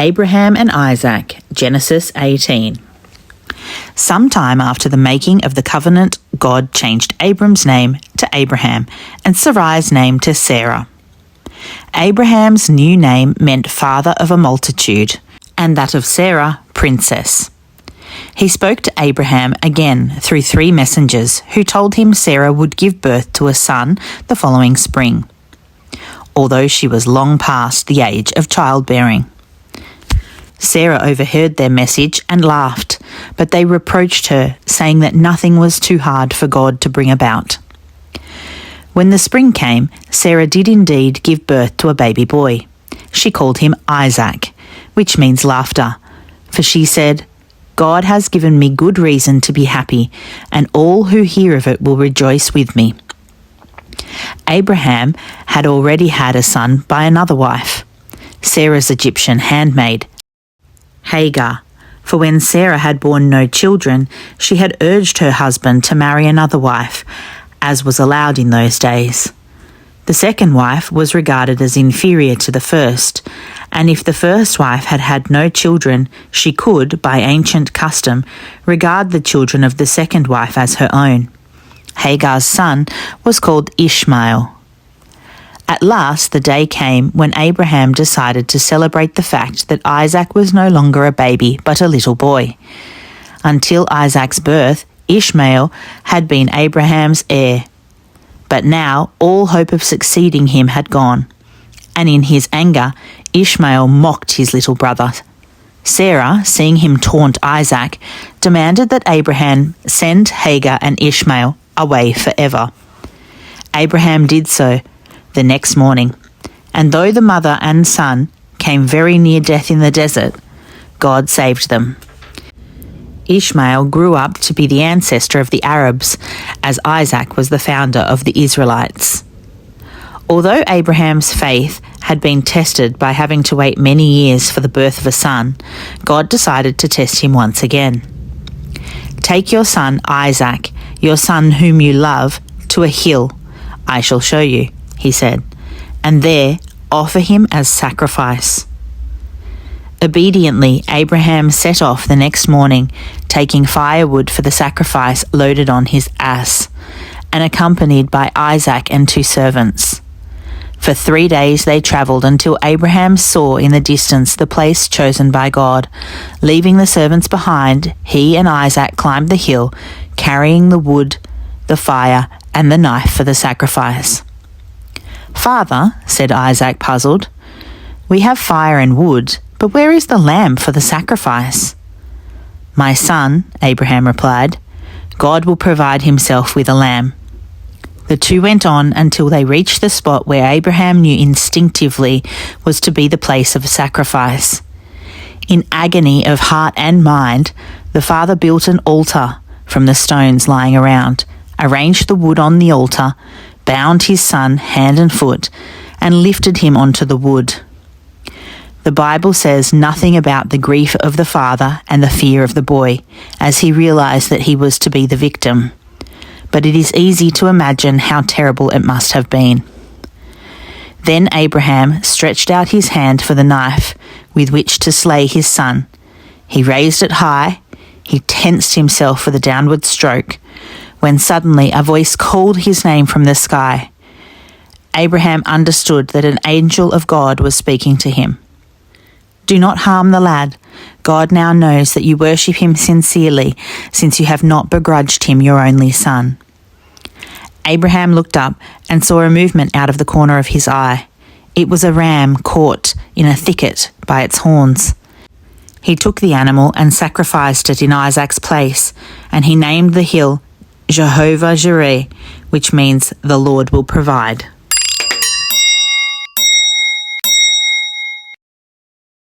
Abraham and Isaac, Genesis 18. Sometime after the making of the covenant, God changed Abram's name to Abraham and Sarai's name to Sarah. Abraham's new name meant father of a multitude, and that of Sarah, princess. He spoke to Abraham again through 3 messengers who told him Sarah would give birth to a son the following spring, although she was long past the age of childbearing. Sarah overheard their message and laughed, but they reproached her, saying that nothing was too hard for God to bring about. When the spring came, Sarah did indeed give birth to a baby boy. She called him Isaac, which means laughter, for she said, "God has given me good reason to be happy, and all who hear of it will rejoice with me." Abraham had already had a son by another wife, Sarah's Egyptian handmaid, Hagar, for when Sarah had borne no children, she had urged her husband to marry another wife, as was allowed in those days. The second wife was regarded as inferior to the first, and if the first wife had had no children, she could, by ancient custom, regard the children of the second wife as her own. Hagar's son was called Ishmael. At last the day came when Abraham decided to celebrate the fact that Isaac was no longer a baby but a little boy. Until Isaac's birth, Ishmael had been Abraham's heir. But now all hope of succeeding him had gone, and in his anger Ishmael mocked his little brother. Sarah, seeing him taunt Isaac, demanded that Abraham send Hagar and Ishmael away forever. Abraham did so the next morning, and though the mother and son came very near death in the desert, God saved them. Ishmael grew up to be the ancestor of the Arabs, as Isaac was the founder of the Israelites. Although Abraham's faith had been tested by having to wait many years for the birth of a son, God decided to test him once again. "Take your son Isaac, your son whom you love, to a hill. I shall show you," he said, "and there offer him as sacrifice." Obediently, Abraham set off the next morning, taking firewood for the sacrifice loaded on his ass, and accompanied by Isaac and 2 servants. For 3 days they travelled until Abraham saw in the distance the place chosen by God. Leaving the servants behind, he and Isaac climbed the hill, carrying the wood, the fire, and the knife for the sacrifice. "Father," said Isaac, puzzled, "we have fire and wood, but where is the lamb for the sacrifice?" "My son," Abraham replied, "God will provide himself with a lamb." The 2 went on until they reached the spot where Abraham knew instinctively was to be the place of sacrifice. In agony of heart and mind, the father built an altar from the stones lying around, arranged the wood on the altar, bound his son hand and foot, and lifted him onto the wood. The Bible says nothing about the grief of the father and the fear of the boy, as he realized that he was to be the victim. But it is easy to imagine how terrible it must have been. Then Abraham stretched out his hand for the knife with which to slay his son. He raised it high, he tensed himself for the downward stroke, when suddenly a voice called his name from the sky. Abraham understood that an angel of God was speaking to him. "Do not harm the lad. God now knows that you worship him sincerely, since you have not begrudged him your only son." Abraham looked up and saw a movement out of the corner of his eye. It was a ram caught in a thicket by its horns. He took the animal and sacrificed it in Isaac's place, and he named the hill Jehovah Jireh, which means the Lord will provide.